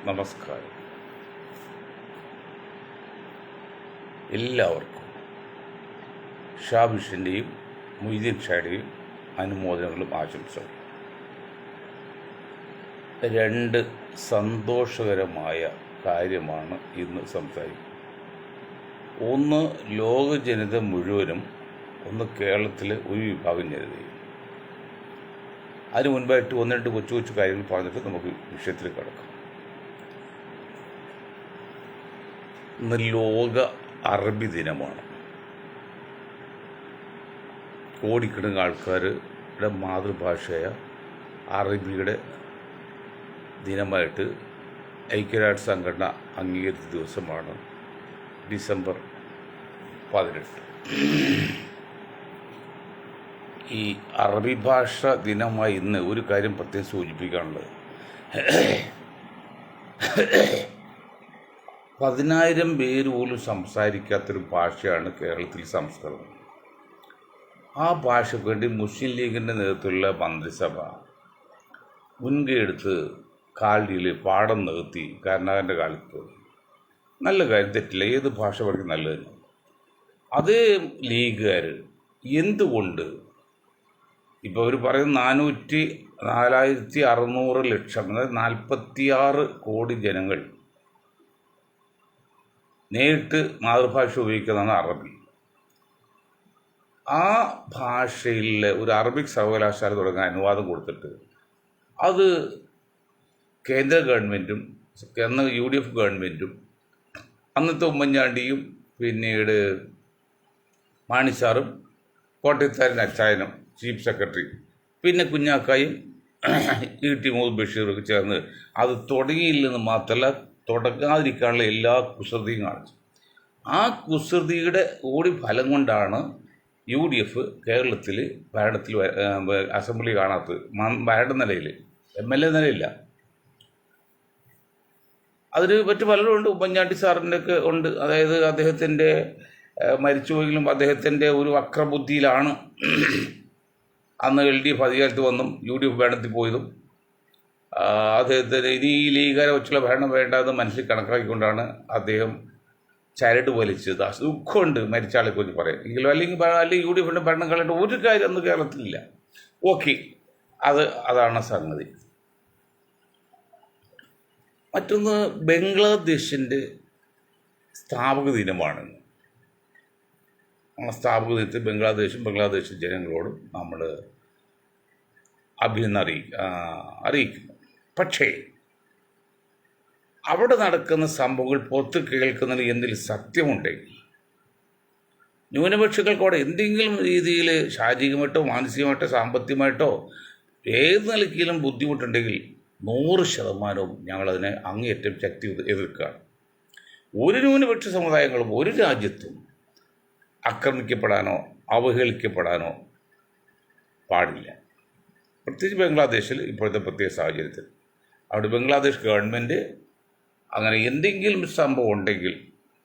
നമസ്കാരം. എല്ലാവർക്കും ഷാബിഷിൻ്റെയും മൊയ്തീൻ ഷായുടെയും അനുമോദനങ്ങളും ആശംസകളും. രണ്ട് സന്തോഷകരമായ കാര്യമാണ് ഇന്ന് സംസാരിക്കുന്നത്. ഒന്ന് ലോക ജനത മുഴുവനും, ഒന്ന് കേരളത്തിലെ ഒരു വിഭാഗം ജനതയും. അതിന് മുൻപായിട്ട് ഒന്ന് രണ്ട് കൊച്ചു കൊച്ചു കാര്യങ്ങൾ പറഞ്ഞിട്ട് നമുക്ക് വിഷയത്തിൽ കിടക്കാം. ഇന്ന് ലോക അറബി ദിനമാണ്. കോടിക്കണക്കിന് ആൾക്കാരുടെ മാതൃഭാഷയായ അറബിയുടെ ദിനമായിട്ട് ഐക്യരാഷ്ട്ര സംഘടന അംഗീകരിച്ച ദിവസമാണ് ഡിസംബർ 18. ഈ അറബി ഭാഷ ദിനമായി ഇന്ന് ഒരു കാര്യം പ്രത്യേകം സൂചിപ്പിക്കാനുള്ളത്, 10,000 പേര് പോലും സംസാരിക്കാത്തൊരു ഭാഷയാണ് കേരളത്തിൽ സംസ്കൃതം. ആ ഭാഷയ്ക്ക് വേണ്ടി മുസ്ലിം ലീഗിൻ്റെ നേതൃത്വത്തിലുള്ള മന്ത്രിസഭ മുൻകൈ എടുത്ത് കാലടിയിൽ പാഠം നികത്തി കരുണാകരൻ്റെ കാലത്ത് പോയി. നല്ല കാര്യം, തെറ്റില്ല, ഏത് ഭാഷ പഠിക്കും നല്ലത്. അതേ ലീഗുകാർ എന്തുകൊണ്ട് ഇപ്പോൾ അവർ പറയുന്ന 4,600 ലക്ഷം, അതായത് 46 കോടി ജനങ്ങൾ നേരിട്ട് മാതൃഭാഷ ഉപയോഗിക്കുന്നതാണ് അറബി. ആ ഭാഷയിൽ ഒരു അറബിക് സർവകലാശാല തുടങ്ങാൻ അനുവാദം കൊടുത്തിട്ട് അത് കേന്ദ്ര ഗവൺമെൻറ്റും അന്ന് UDF ഗവൺമെൻറ്റും അന്നത്തെ ഉമ്മൻചാണ്ടിയും പിന്നീട് മാണിസാറും കോട്ടയത്താരൻ അച്ചായനും ചീഫ് സെക്രട്ടറി പിന്നെ കുഞ്ഞാക്കായും ET മുഹമ്മദ് ബഷീറൊക്കെ ചേർന്ന് അത് തുടങ്ങിയില്ലെന്ന് മാത്രമല്ല തുടങ്ങാതിരിക്കാനുള്ള എല്ലാ കുസൃതിയും കാണിച്ചു. ആ കുസൃതിയുടെ കൂടി ഫലം കൊണ്ടാണ് UDF കേരളത്തിൽ ഭരണത്തിൽ അസംബ്ലി കാണാത്തത്. ഭരണ നിലയിൽ, MLA നിലയില്ല. അതിന് മറ്റു പലരും ഉണ്ട്. ഉമ്മൻചാണ്ടി സാറിൻ്റെ ഒക്കെ ഉണ്ട്. അതായത് അദ്ദേഹത്തിൻ്റെ മരിച്ചുപോയെങ്കിലും അദ്ദേഹത്തിൻ്റെ ഒരു വക്രബുദ്ധിയിലാണ് അന്ന് LDF അധികാരത്തിൽ വന്നും UDF ഭരണത്തിൽ പോയതും. അദ്ദേഹത്തിന് ഇനി ഈ ലീഗാരെ വെച്ചുള്ള ഭരണം വേണ്ടതെന്ന് മനസ്സിൽ കണക്കാക്കിക്കൊണ്ടാണ് അദ്ദേഹം ചരട് വലിച്ചത്. ദുഃഖമുണ്ട് മരിച്ച ആളെ കുറിച്ച് പറയാം. അല്ലെങ്കിൽ UDFിൻ്റെ ഭരണം കളയേണ്ട ഒരു കാര്യം അന്ന് കേരളത്തിലില്ല. ഓക്കെ, അതാണ് സംഗതി. മറ്റൊന്ന്, ബംഗ്ലാദേശിൻ്റെ സ്ഥാപക ദിനമാണ്. ആ സ്ഥാപക ദിനത്തിൽ ബംഗ്ലാദേശ് ജനങ്ങളോടും നമ്മൾ അഭിനന്ദനം അറിയിക്കുന്നു. പക്ഷേ അവിടെ നടക്കുന്ന സംഭവങ്ങൾ പുറത്ത് കേൾക്കുന്നതിന് എന്തെങ്കിലും സത്യമുണ്ടെങ്കിൽ, ന്യൂനപക്ഷങ്ങൾക്ക് അവിടെ എന്തെങ്കിലും രീതിയിൽ ശാരീരികമായിട്ടോ മാനസികമായിട്ടോ സാമ്പത്തികമായിട്ടോ ഏത് നിലയ്ക്കിലും ബുദ്ധിമുട്ടുണ്ടെങ്കിൽ 100% ഞങ്ങളതിനെ അങ്ങേയറ്റം ശക്തി എതിർക്കുകയാണ്. ഒരു ന്യൂനപക്ഷ സമുദായങ്ങളും ഒരു രാജ്യത്തും ആക്രമിക്കപ്പെടാനോ അവഹേളിക്കപ്പെടാനോ പാടില്ല. പ്രത്യേകിച്ച് ബംഗ്ലാദേശിൽ ഇപ്പോഴത്തെ പ്രത്യേക സാഹചര്യത്തിൽ. അവിടെ ബംഗ്ലാദേശ് ഗവൺമെൻറ് അങ്ങനെ എന്തെങ്കിലും സംഭവം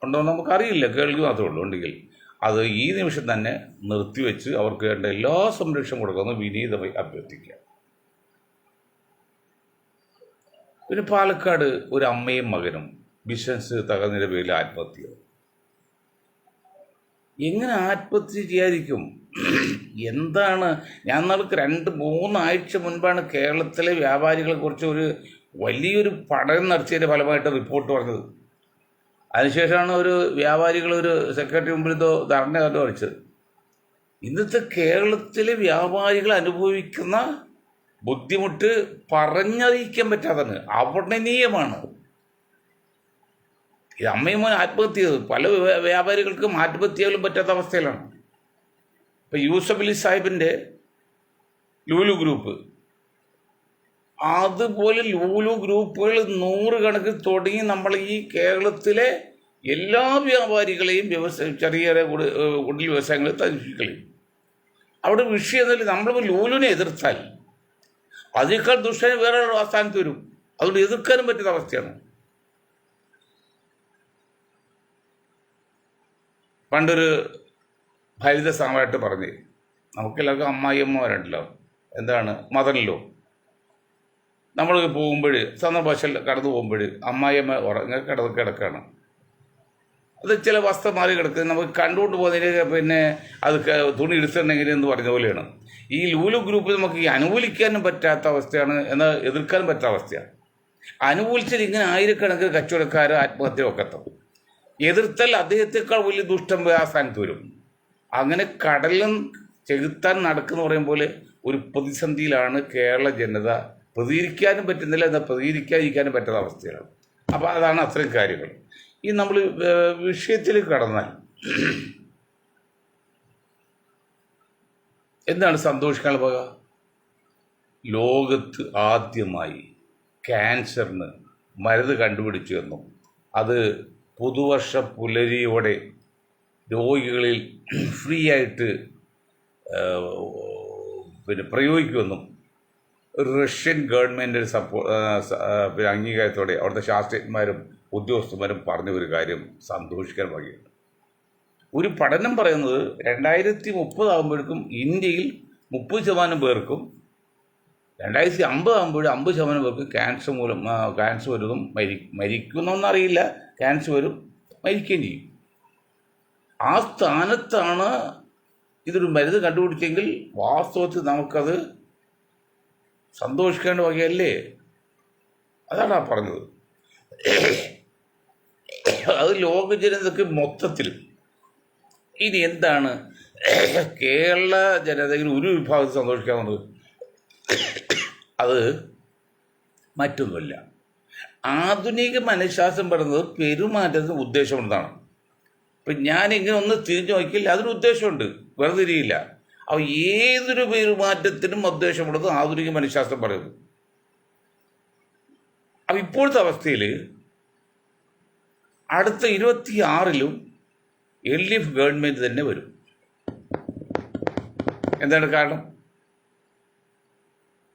ഉണ്ടോ നമുക്കറിയില്ല, കേൾവി മാത്രമേ ഉള്ളൂ. ഉണ്ടെങ്കിൽ അത് ഈ നിമിഷം തന്നെ നിർത്തിവെച്ച് അവർക്ക് വേണ്ട എല്ലാ സംരക്ഷണം കൊടുക്കുന്നത് വിനീതമായി അഭ്യർത്ഥിക്കുക. പിന്നെ പാലക്കാട് ഒരു അമ്മയും മകനും ബിസിനസ് തകർന്നതിൻ്റെ പേരിൽ ആത്മഹത്യ. എങ്ങനെ ആത്മഹത്യ ചെയ്യാതിരിക്കും? എന്താണ്? ഞാൻ നാൾക്ക് 2-3 ആഴ്ച മുൻപാണ് കേരളത്തിലെ വ്യാപാരികളെ കുറിച്ച് ഒരു വലിയൊരു പഠനം നടത്തിയതിൻ്റെ ഫലമായിട്ട് റിപ്പോർട്ട് പറഞ്ഞത്. അതിനുശേഷമാണ് ഒരു സെക്രട്ടറി മുമ്പിൽ ധർണ കാണിച്ചത്. ഇന്നത്തെ കേരളത്തിലെ വ്യാപാരികൾ അനുഭവിക്കുന്ന ബുദ്ധിമുട്ട് പറഞ്ഞറിയിക്കാൻ പറ്റാത്തതാണ്, അവർണ്ണനീയമാണ്. ഈ അമ്മയും മോൻ ആത്മഹത്യ ചെയ്തത് പല വ്യാപാരികൾക്കും ആത്മഹത്യ ചെയ്യാനും പറ്റാത്ത അവസ്ഥയിലാണ്. ഇപ്പം യൂസഫ് അലി സാഹിബിൻ്റെ ലൂലു ഗ്രൂപ്പ്, അതുപോലെ ലൂലു ഗ്രൂപ്പുകൾ 100 കണക്കിന് തുടങ്ങി നമ്മൾ ഈ കേരളത്തിലെ എല്ലാ വ്യാപാരികളെയും ചെറിയ കുടിൽ വ്യവസായങ്ങളെ തരിപ്പിക്കളയും. അവിടെ വിഷയം എന്നല്ല, നമ്മൾ ലൂലുവിനെ എതിർത്താൽ അതിനേക്കാൾ ദുഷ്ടന് വേറെ സ്ഥാനത്ത് വരും. അതുകൊണ്ട് എതിർക്കാനും പറ്റുന്ന അവസ്ഥയാണ്. പണ്ടൊരു ഹരിത സമയമായിട്ട് പറഞ്ഞ്, നമുക്കെല്ലാവർക്കും അമ്മായിയമ്മമാരുണ്ടല്ലോ, എന്താണ് മദറിലോ. നമ്മൾ പോകുമ്പോൾ സന്ദർഭവശാൽ കടന്നു പോകുമ്പോൾ അമ്മായിയമ്മ കിടക്കുകയാണ്. അത് ചില വസ്ത്രം മാറി കിടക്കുന്നത് നമുക്ക് കണ്ടുകൊണ്ട് പോകുന്നതിന് പിന്നെ അത് തുണി എടുത്തിട്ടുണ്ടെങ്കിൽ എന്ന് പറഞ്ഞ പോലെയാണ്. ഈ ലൂലു ഗ്രൂപ്പ് നമുക്ക് ഈ അനുകൂലിക്കാനും പറ്റാത്ത അവസ്ഥയാണ്, എന്നാൽ എതിർക്കാനും പറ്റാത്ത അവസ്ഥയാണ്. അനുകൂലിച്ചാൽ ഇങ്ങനെ ആയിരക്കണക്കിന് കച്ചവടക്കാർ ആത്മഹത്യ ഒക്കത്തും, എതിർത്താൽ അദ്ദേഹത്തെക്കാൾ വലിയ ദുഷ്ടം ആ സ്ഥാനത്ത് വരും. അങ്ങനെ കടലും ചെകുത്താൻ നടക്കുന്ന പറയും പോലെ ഒരു പ്രതിസന്ധിയിലാണ് കേരള ജനത. പ്രതികരിക്കാനും പറ്റുന്നില്ല, എന്നാൽ പ്രതികരിക്കാതിരിക്കാനും പറ്റാത്ത അവസ്ഥയാണ്. അപ്പോൾ അതാണ് അത്രയും കാര്യങ്ങൾ. ഈ നമ്മൾ വിഷയത്തിലേക്ക് കടന്നാൽ എന്താണ് സന്തോഷിക്കാനുള്ള വക? ലോകത്ത് ആദ്യമായി ക്യാൻസറിന് മരുന്ന് കണ്ടുപിടിച്ചു എന്നും അത് പുതുവർഷ പുലരിയോടെ രോഗികളിൽ ഫ്രീ ആയിട്ട് പിന്നെ പ്രയോഗിക്കുമെന്നും റഷ്യൻ ഗവൺമെൻറ് അംഗീകാരത്തോടെ അവിടുത്തെ ശാസ്ത്രജ്ഞന്മാരും ഉദ്യോഗസ്ഥന്മാരും പറഞ്ഞ ഒരു കാര്യം സന്തോഷിക്കാൻ വകയുണ്ട്. ഒരു പഠനം പറയുന്നത് 2030 ആകുമ്പോഴേക്കും ഇന്ത്യയിൽ 30% പേർക്കും 2050 ആകുമ്പോഴും 50% പേർക്ക് ക്യാൻസർ വരുന്നതും മരിക്കുന്നൊന്നറിയില്ല, ക്യാൻസർ വരും, മരിക്കുകയും ചെയ്യും. ആ സ്ഥാനത്താണ് ഇതൊരു മരുന്ന് കണ്ടുപിടിച്ചെങ്കിൽ വാസ്തവത്തിൽ നമുക്കത് സന്തോഷിക്കേണ്ട വകയല്ലേ? അതാണ് ആ പറഞ്ഞത്. അത് ലോക ജനതയ്ക്ക് മൊത്തത്തിൽ. ഇനി എന്താണ് കേരള ജനതയിൽ ഒരു വിഭാഗത്തിൽ സന്തോഷിക്കാവുന്നത്? അത് മറ്റൊന്നുമില്ല. ആധുനിക മനഃശാസ്ത്രം പറയുന്നത് പെരുമാറ്റത്തിന് ഉദ്ദേശമുണ്ടെന്നാണ്. ഇപ്പം ഞാനിങ്ങനെ ഒന്ന് തിരിഞ്ഞു നോക്കിയാൽ അതിന് ഉദ്ദേശമുണ്ട്, വെറുതെ തിരിയില്ല. അപ്പോൾ ഏതൊരു പെരുമാറ്റത്തിനും ഉദ്ദേശമുള്ളത് ആധുനിക മനഃശാസ്ത്രം പറയുന്നു. അപ്പം ഇപ്പോഴത്തെ അവസ്ഥയിൽ അടുത്ത 26-ലും LDF ഗവൺമെൻറ് തന്നെ വരും. എന്താണ് കാരണം?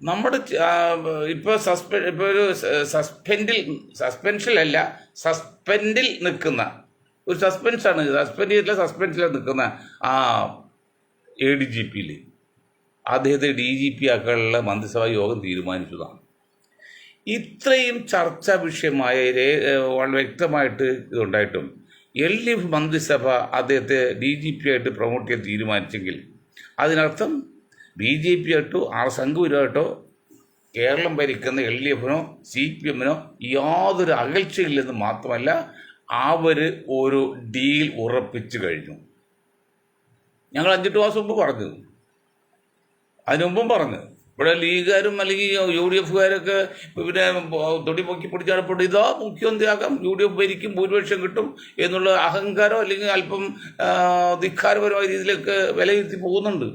നമ്മുടെ ഇപ്പോൾ ഒരു സസ്പെൻഡിൽ നിൽക്കുന്ന ഒരു സസ്പെൻസാണ്, സസ്പെൻസിൽ നിൽക്കുന്ന ആ ADGP അദ്ദേഹത്തെ DGP ആക്കാനുള്ള മന്ത്രിസഭാ യോഗം തീരുമാനിച്ചതാണ്. ഇത്രയും ചർച്ചാ വിഷയമായ വളരെ വ്യക്തമായിട്ട് ഇതുണ്ടായിട്ടും LDF മന്ത്രിസഭ അദ്ദേഹത്തെ DGP ആയിട്ട് പ്രൊമോട്ട് ചെയ്യാൻ തീരുമാനിച്ചെങ്കിൽ അതിനർത്ഥം BJP ആയിട്ടോ സംഘപരിവാരമായിട്ടോ കേരളം ഭരിക്കുന്ന LDF-നോ CPM-നോ യാതൊരു അകൽച്ചയില്ലെന്ന് മാത്രമല്ല, അവർ ഒരു ഡീൽ ഉറപ്പിച്ചു കഴിഞ്ഞു. ഞങ്ങൾ 5-8 മാസം മുമ്പ് പറഞ്ഞു, അതിനുമുമ്പും പറഞ്ഞു. ഇവിടെ ലീഗുകാരും അല്ലെങ്കിൽ UDF-കാരൊക്കെ പിന്നെ തൊടി പൊക്കി പിടിച്ചടപ്പെട്ട് ഇതാ മുഖ്യമന്ത്രിയാക്കാം, UDF ഭരിക്കും, ഭൂരിപക്ഷം കിട്ടും എന്നുള്ള അഹങ്കാരം അല്ലെങ്കിൽ അല്പം ധിക്കാരപരമായ രീതിയിലൊക്കെ വിലയിരുത്തി പോകുന്നുണ്ട്.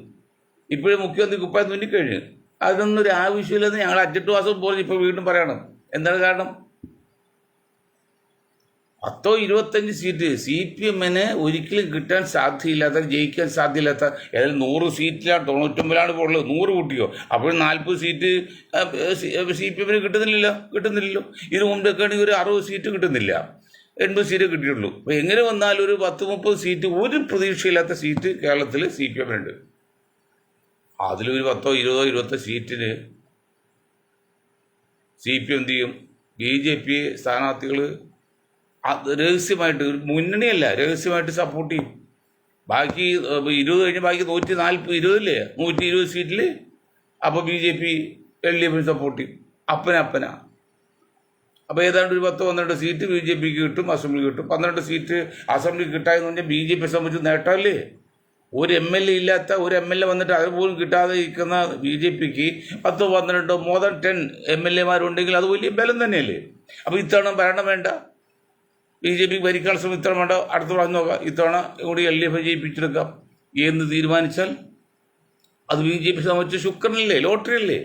ഇപ്പോഴും മുഖ്യമന്ത്രി കുപ്പായം തുന്നിക്കഴിഞ്ഞ് അതിനൊന്നും ഒരു ആവശ്യമില്ലെന്ന് ഞങ്ങൾ 5-8 മാസം പറഞ്ഞ് ഇപ്പോൾ വീണ്ടും പറയണം. എന്താണ് കാരണം? 10-25 സീറ്റ് CPM-ന് ഒരിക്കലും കിട്ടാൻ സാധ്യയില്ലാത്ത, ജയിക്കാൻ സാധ്യയില്ലാത്ത, ഏതായാലും 100 സീറ്റിലാണ് 99-ലാണ് ഇപ്പോൾ ഉള്ളത്. 100 കൂട്ടിയോ, അപ്പോഴും 40 സീറ്റ് CPM-ന് കിട്ടുന്നില്ലല്ലോ. ഇതിനു മുമ്പൊക്കെ ആണെങ്കിൽ ഒരു 60 സീറ്റ് കിട്ടുന്നില്ല, 80 സീറ്റ് കിട്ടിയിട്ടുള്ളൂ. അപ്പോൾ എങ്ങനെ വന്നാലും ഒരു 10-30 സീറ്റ്, ഒരു പ്രതീക്ഷയില്ലാത്ത സീറ്റ് കേരളത്തിൽ CPM-നുണ്ട്. അതിലൊരു 10-20 സീറ്റിന് CPM എന്ത് ചെയ്യും? BJP സ്ഥാനാർത്ഥികൾ രഹസ്യമായിട്ട്, മുന്നണിയല്ല, രഹസ്യമായിട്ട് സപ്പോർട്ട് ചെയ്യും. ബാക്കി 20 കഴിഞ്ഞ് ബാക്കി 120 സീറ്റിൽ അപ്പോൾ BJP LDF-ന് സപ്പോർട്ട് ചെയ്യും. അപ്പന അപ്പോൾ ഏതാണ്ട് ഒരു 10-12 സീറ്റ് BJPക്ക് കിട്ടും, അസംബ്ലി കിട്ടും. 12 സീറ്റ് അസംബ്ലി കിട്ടാമെന്ന് പറഞ്ഞാൽ BJP സംബന്ധിച്ച് നേട്ടമല്ലേ? ഒരു MLA ഇല്ലാത്ത, ഒരു MLA വന്നിട്ട് അതുപോലും കിട്ടാതെ ഇരിക്കുന്ന BJPക്ക് 10-12 മോർ ദാൻ 10 MLA-മാരുണ്ടെങ്കിൽ അത് വലിയ ബലം തന്നെയല്ലേ? അപ്പോൾ ഇത്തവണ ഭരണം വേണ്ട, BJP ഭരിക്കാൻ ശ്രമം ഇത്തവണ വേണ്ട, അടുത്ത പ്രാവശ്യം നോക്കാം, ഇത്തവണ കൂടി LDF ജയിപ്പിച്ചെടുക്കാം എന്ന് തീരുമാനിച്ചാൽ അത് BJP സംബന്ധിച്ച് ശുക്രനല്ലേ, ലോട്ടറി അല്ലേ?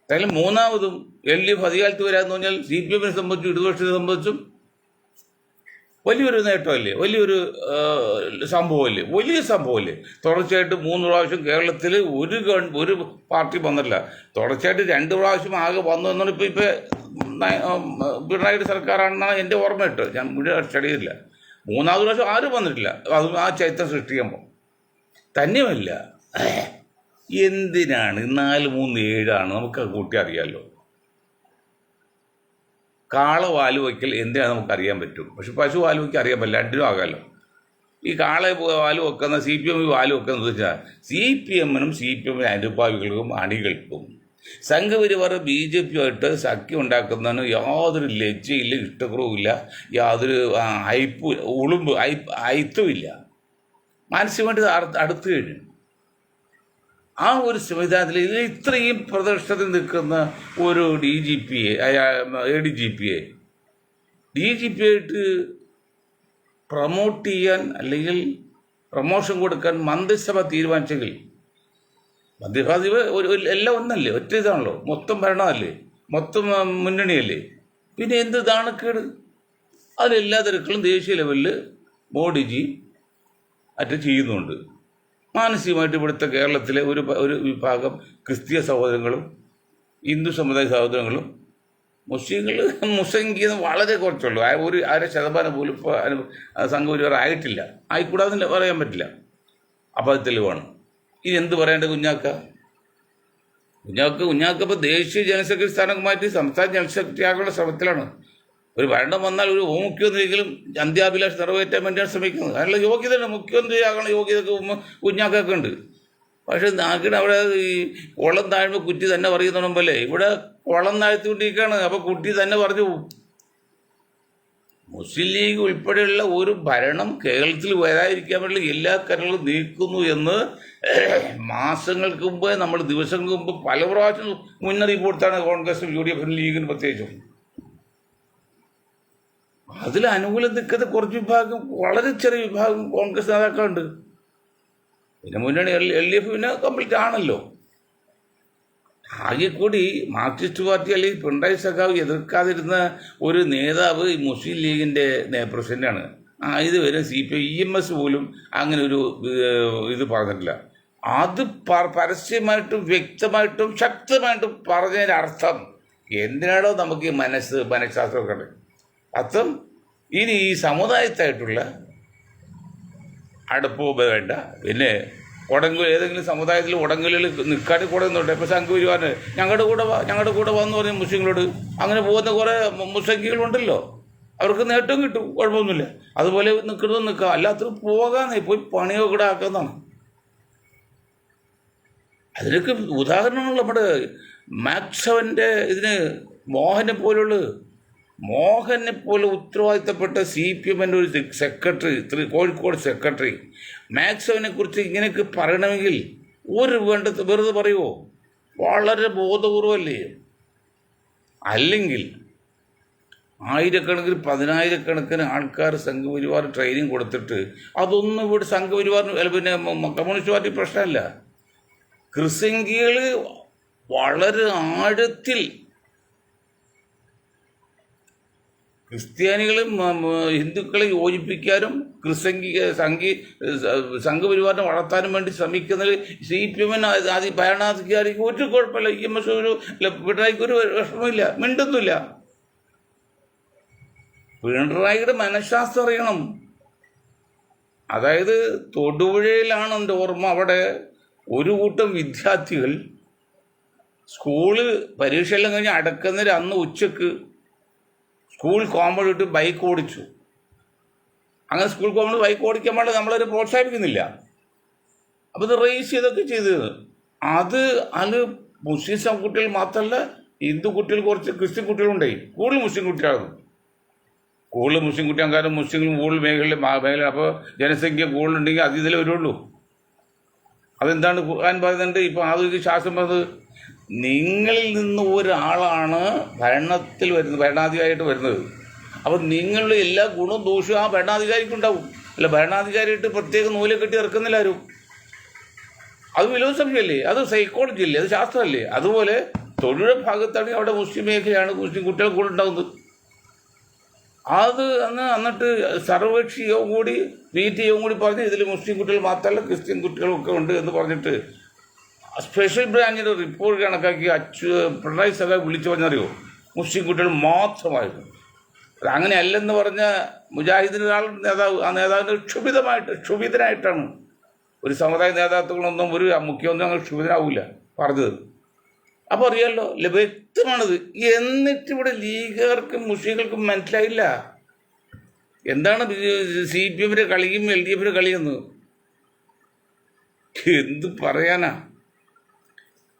അതിൽ മൂന്നാമതും LDF അധികാരത്ത് വരാമെന്ന് പറഞ്ഞാൽ CPM-നെ സംബന്ധിച്ചും ഇടതുപക്ഷത്തെ സംബന്ധിച്ചും വലിയൊരു നേട്ടമല്ലേ, വലിയൊരു സംഭവമല്ലേ, വലിയ സംഭവമല്ലേ? തുടർച്ചയായിട്ട് 3 പ്രാവശ്യം കേരളത്തിൽ ഒരു പാർട്ടി വന്നില്ല. തുടർച്ചയായിട്ട് 2 പ്രാവശ്യം ആകെ വന്നു എന്നാണ് ഇപ്പോൾ പിണറായിയുടെ സർക്കാരാണെന്നാണ് എൻ്റെ ഓർമ്മ കേട്ടോ. ഞാൻ മുഴുവൻ സ്റ്റഡി ചെയ്തില്ല. 3ാമത് പ്രാവശ്യം ആരും വന്നിട്ടില്ല. അതും ആ ചരിത്രം സൃഷ്ടിക്കുമ്പോൾ തന്നെയുമല്ല. എന്തിനാണ് 437 നമുക്ക് കൂട്ടി അറിയാമല്ലോ. കാള വാല് വയ്ക്കൽ എന്തിനാണ് നമുക്കറിയാൻ പറ്റും, പക്ഷെ പശു വാല് വയ്ക്കൽ അറിയാൻ പറ്റില്ല, രണ്ടിനും ആകാമല്ലോ. ഈ കാള വാല് വെക്കുന്ന CPM വാല് വെക്കുന്നത് വെച്ചാൽ CPM-നും CPM അനുഭാവികൾക്കും അണികൾക്കും സംഘപരിവാർ BJP-യുമായിട്ട് സഖ്യം ഉണ്ടാക്കുന്നതിന് യാതൊരു ലജ്ജയില്ല, ഇഷ്ടക്കുറവുമില്ല, യാതൊരു അയിത്തുമില്ല. മാനസികമായിട്ട് അടുത്തു കഴിഞ്ഞു. ആ ഒരു സംവിധാനത്തിൽ ഇതിൽ ഇത്രയും പ്രദർശനത്തിൽ നിൽക്കുന്ന ഒരു ADGP-യെ DGP-ആയിട്ട് പ്രൊമോട്ട് ചെയ്യാൻ അല്ലെങ്കിൽ പ്രൊമോഷൻ കൊടുക്കാൻ മന്ത്രിസഭ തീരുമാനിച്ചെങ്കിൽ, മന്ത്രിസഭ എല്ലാം ഒന്നല്ലേ, ഒറ്റ ഇതാണല്ലോ, മൊത്തം ഭരണമല്ലേ, മൊത്തം മുന്നണിയല്ലേ, പിന്നെ എന്ത് നാണക്കേട്. അതിലെല്ലാ തിരക്കുകളും ദേശീയ ലെവലിൽ മോഡിജി ചെയ്യുന്നുണ്ട്. മാനസികമായിട്ട് ഇവിടുത്തെ കേരളത്തിലെ ഒരു വിഭാഗം ക്രിസ്തീയ സഹോദരങ്ങളും ഹിന്ദു സമുദായ സഹോദരങ്ങളും മുസ്ലിം വളരെ കുറച്ചുള്ളൂ. ഒരു 1% പോലും ഇപ്പോൾ സംഘപരിവാർ ആയിട്ടില്ല, ആയിക്കൂടാതെ പറയാൻ പറ്റില്ല. അപ്പോൾ അത് തെളിവാണ്. ഇനി എന്ത് പറയേണ്ടത് കുഞ്ഞാക്ക ഇപ്പോൾ ദേശീയ ജനറൽ സെക്രട്ടറി സ്ഥാനമൊക്കെ മാറ്റി സംസ്ഥാന ജനറൽ സെക്രട്ടറി ആകാനുള്ള ശ്രമത്തിലാണ്. ഒരു ഭരണം വന്നാൽ ഒരു ഉപമുഖ്യമന്ത്രിയെങ്കിലും അന്ത്യാഭിലാഷം നിറവേറ്റാൻ വേണ്ടിയാണ് ശ്രമിക്കുന്നത്. അതിനുള്ള യോഗ്യതയുണ്ട്, മുഖ്യമന്ത്രി ആകാനുള്ള യോഗ്യതയൊക്കെ കുഞ്ഞാക്കൊക്കെ ഉണ്ട്. പക്ഷെ നാക്കിന് അവിടെ ഈ കുളം താഴ്മ കുറ്റി തന്നെ പറയുന്ന പോലെ ഇവിടെ കുളം താഴ്ത്തിക്കൊണ്ടിരിക്കുകയാണ്. അപ്പോൾ കുട്ടി തന്നെ പറഞ്ഞു പോകും. മുസ്ലിം ലീഗ് ഉൾപ്പെടെയുള്ള ഒരു ഭരണം കേരളത്തിൽ വരാതിരിക്കാൻ വേണ്ടി എല്ലാ കാര്യങ്ങളും നീക്കുന്നു എന്ന് മാസങ്ങൾക്ക് മുമ്പ്, ദിവസങ്ങൾക്ക് മുമ്പ് പല പ്രാവശ്യം മുന്നറിയിപ്പ് കൊടുത്താണ് കോൺഗ്രസും UDF ലീഗിനും പ്രത്യേകിച്ചും. അതിൽ അനുകൂലം നിൽക്കുന്ന കുറച്ച് വിഭാഗം, വളരെ ചെറിയ വിഭാഗം കോൺഗ്രസ് നേതാക്കളുണ്ട്. പിന്നെ മുന്നണി LDF പിന്നെ കംപ്ലീറ്റ് ആണല്ലോ. ആകെ കൂടി മാർക്സിസ്റ്റ് പാർട്ടി അല്ലെങ്കിൽ പിണറായി സഖാവ് എതിർക്കാതിരുന്ന ഒരു നേതാവ് ഈ മുസ്ലിം ലീഗിൻ്റെ പ്രസിഡന്റാണ്. ഇതുവരെ CPI EMS പോലും അങ്ങനെ ഒരു ഇത് പറഞ്ഞിട്ടില്ല. അത് പരസ്യമായിട്ടും വ്യക്തമായിട്ടും ശക്തമായിട്ടും പറഞ്ഞതിൻ്റെ അർത്ഥം എന്തിനാണോ നമുക്ക് ഈ മനഃശാസ്ത്രമൊക്കെ ഉണ്ട്. അർത്ഥം ഇനി ഈ സമുദായത്തായിട്ടുള്ള അടുപ്പോ വേണ്ട. പിന്നെ ഏതെങ്കിലും സമുദായത്തിൽ ഉടങ്കലിൽ നിൽക്കാതെ കൂടെ നിന്നോട്ടെ. ഇപ്പോൾ സംഘപരിവാറിന് ഞങ്ങളുടെ കൂടെ വന്ന് പറഞ്ഞ മുസ്ലിങ്ങളോട് അങ്ങനെ പോകുന്ന കുറേ മുസ്ലിങ്ങളുണ്ടല്ലോ, അവർക്ക് നേട്ടം കിട്ടും, കുഴപ്പമൊന്നുമില്ല. അതുപോലെ നിൽക്കാം, അല്ലാത്തത് പോകാന്നേ, പോയി പണിയോ കൂടെ ആക്കുന്നതാണ്. അതിനൊക്കെ ഉദാഹരണങ്ങൾ നമ്മുടെ മാക്സവൻ്റെ ഇതിന് മോഹനെ പോലെ ഉത്തരവാദിത്തപ്പെട്ട CPM-ൻ്റെ ഒരു സെക്രട്ടറി, കോഴിക്കോട് സെക്രട്ടറി മാക്സവനെ കുറിച്ച് ഇങ്ങനെയൊക്കെ പറയണമെങ്കിൽ വെറുതെ പറയുമോ? വളരെ ബോധപൂർവമല്ലേ? അല്ലെങ്കിൽ ആയിരക്കണക്കിന് 10,000-കണക്കിന് ആൾക്കാർ സംഘപരിവാർ ട്രെയിനിങ് കൊടുത്തിട്ട് അതൊന്നും ഇവിടെ സംഘപരിവാറിന് പിന്നെ കമ്മ്യൂണിസ്റ്റ് പാർട്ടി പ്രശ്നമല്ല. ക്രിസംഖ്യകൾ വളരെ ആഴത്തിൽ ക്രിസ്ത്യാനികളും ഹിന്ദുക്കളെ യോജിപ്പിക്കാനും സംഘപരിവാറിനെ വളർത്താനും വേണ്ടി ശ്രമിക്കുന്നതിൽ CPM-ന് ഭരണാധികാരിക്ക് ഒരു കുഴപ്പമില്ല. EMS പിണറായിക്ക് ഒരു വിഷമമില്ല, മിണ്ടുന്നില്ല. പിണറായിയുടെ മനഃശാസ്ത്രം അറിയണം. അതായത് തൊടുപുഴയിലാണ് എൻ്റെ ഓർമ്മ, അവിടെ ഒരു കൂട്ടം വിദ്യാർത്ഥികൾ സ്കൂള് പരീക്ഷയെല്ലാം കഴിഞ്ഞ് അടക്കുന്നതിന് അന്ന് ഉച്ചക്ക് സ്കൂൾ കോമ്പൗണ്ട് ഇട്ട് ബൈക്ക് ഓടിച്ചു. അങ്ങനെ സ്കൂൾ കോമ്പൗണ്ട് ബൈക്ക് ഓടിക്കാൻ വേണ്ടി നമ്മളത് പ്രോത്സാഹിപ്പിക്കുന്നില്ല. അപ്പോൾ ഇത് റേസ് ചെയ്തൊക്കെ ചെയ്തത് അത് മുസ്ലിം കുട്ടികൾ മാത്രമല്ല, ഹിന്ദു കുട്ടികൾ, കുറച്ച് ക്രിസ്ത്യൻ കുട്ടികളുണ്ടായി. കൂടുതൽ മുസ്ലിം കുട്ടികളാണ്. കാരണം മുസ്ലിങ്ങളും കൂടുതൽ മേഖല. അപ്പോൾ ജനസംഖ്യ കൂടുതലുണ്ടെങ്കിൽ അത് ഇതിലേ വരുള്ളൂ. അതെന്താണ് ഖുർആൻ പറയുന്നുണ്ട്? ഇപ്പോൾ ആധുനിക ശാസ്ത്രം പറഞ്ഞത്, നിങ്ങളിൽ നിന്ന് ഒരാളാണ് ഭരണാധികാരിയായിട്ട് വരുന്നത്. അപ്പോൾ നിങ്ങളുടെ എല്ലാ ഗുണവും ദോഷവും ആ ഭരണാധികാരിക്കുണ്ടാവും. അല്ല, ഭരണാധികാരിയായിട്ട് പ്രത്യേക നൂലെ കെട്ടി ഇറക്കുന്നില്ല ആരും. അത് ഫിലോസഫിയല്ലേ, അത് സൈക്കോളജി അല്ലേ, അത് ശാസ്ത്രമല്ലേ? അതുപോലെ തൊഴിൽ ഭാഗത്താണെങ്കിൽ അവിടെ മുസ്ലിം മേഖലയാണ്, മുസ്ലിം കുട്ടികൾ കൂടെ ഉണ്ടാകുന്നത്. എന്നിട്ട് സർവകക്ഷി യോഗം കൂടി PTA കൂടി പറഞ്ഞ് ഇതിൽ മുസ്ലിം കുട്ടികൾ മാത്രമല്ല ക്രിസ്ത്യൻ കുട്ടികളൊക്കെ ഉണ്ട് എന്ന് പറഞ്ഞിട്ട് സ്പെഷ്യൽ ബ്രാഞ്ചിൻ്റെ റിപ്പോർട്ട് കണക്കാക്കി പിണറായി സഖാവ് വിളിച്ചു പറഞ്ഞറിയോ, മുസ്ലിം കുട്ടികൾ മാത്രമായിരുന്നു. അങ്ങനെ അല്ലെന്ന് പറഞ്ഞ മുജാഹിദിന് നേതാവ്, ആ നേതാവിൻ്റെ ക്ഷുഭിതനായിട്ടാണ് ഒരു സമുദായ നേതാക്കളൊന്നും ഒരു മുഖ്യമന്ത്രി അങ്ങനെ ക്ഷുഭിതനാവില്ല പറഞ്ഞത്. അപ്പോൾ അറിയാമല്ലോ, വ്യക്തമാണത്. എന്നിട്ട് ഇവിടെ ലീഗുകാർക്കും മുസ്ലിങ്ങൾക്കും മനസ്സിലായില്ല എന്താണ് CPM കളിയും LDF കളിയെന്ന്. എന്ത് പറയാനാ?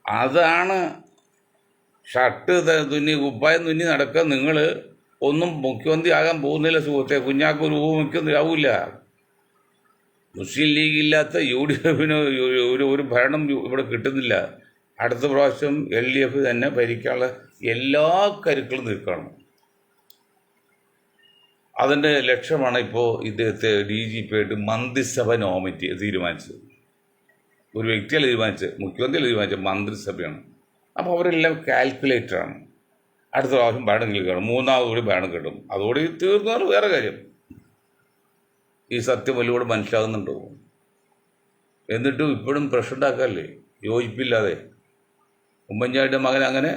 അതാണ് ഷർട്ട് തുന്നി കുപ്പായം തുന്നി നടക്കുക. നിങ്ങൾ ഒന്നും മുഖ്യമന്ത്രി ആകാൻ പോകുന്നില്ല സുഹൃത്തെ. കുഞ്ഞാക്ക് ഒരു മുഖ്യമന്ത്രി ആവില്ല. മുസ്ലിം ലീഗ് ഇല്ലാത്ത UDF ഒരു ഭരണം ഇവിടെ കിട്ടുന്നില്ല. അടുത്ത പ്രാവശ്യം LDF തന്നെ ഭരിക്കാനുള്ള എല്ലാ കരുക്കളും തീർക്കണം. അതിൻ്റെ ലക്ഷ്യമാണ് ഇപ്പോൾ ഇദ്ദേഹത്തെ DGP ആയിട്ട് മന്ത്രിസഭ തീരുമാനിച്ചത്. ഒരു വ്യക്തിയല്ല തീരുമാനിച്ചത്, മുഖ്യമന്ത്രിയല്ല തീരുമാനിച്ചത്, മന്ത്രിസഭയാണ്. അപ്പോൾ അവരെല്ലാം കാൽക്കുലേറ്ററാണ്. അടുത്ത പ്രാവശ്യം ഭരണം കിട്ടും, മൂന്നാമത് കൂടി ഭരണം കിട്ടും. അതോടെ തീർന്നാൽ വേറെ കാര്യം. ഈ സത്യം വല്ലൂടെ മനസ്സിലാകുന്നുണ്ടോ? എന്നിട്ടും ഇപ്പോഴും പ്രശ്നം ആക്കാല്ലേ യോജിപ്പില്ലാതെ. ഉമ്മൻചാണ്ടിയുടെ മകൻ അങ്ങനെ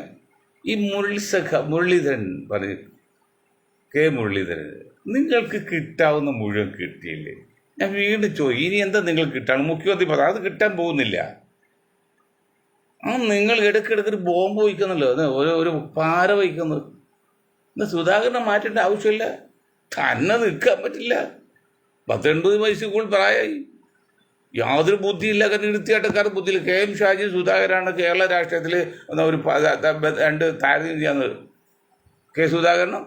ഈ മുരളീധരൻ പറഞ്ഞു, മുരളീധരൻ നിങ്ങൾക്ക് കിട്ടാവുന്ന മുഴുവൻ കിട്ടിയില്ലേ? ഞാൻ വീണ്ടും ചോദിക്കും, ഇനി എന്താ നിങ്ങൾ കിട്ടാണ്? മുഖ്യമന്ത്രി പറഞ്ഞു അത് കിട്ടാൻ പോകുന്നില്ല. നിങ്ങൾ ഇടയ്ക്കിടയ്ക്ക് ബോംബ് വയ്ക്കുന്നല്ലോ, ഒരു പാര വയ്ക്കുന്നത്. ഇന്ന് സുധാകരനെ മാറ്റേണ്ട ആവശ്യമില്ല, തന്നെ നിൽക്കാൻ പറ്റില്ല. 19 വയസ്സിൽ കൂടുതൽ പ്രായമായി, യാതൊരു ബുദ്ധിയില്ല. കാരണം എടുത്തിയാട്ടക്കാർ ബുദ്ധിയില്ല. KM ഷാജി സുധാകരനാണ് കേരള രാഷ്ട്രീയത്തിൽ ഒരു 2 താരതമ്യം ചെയ്യാന്ന്. സുധാകരനും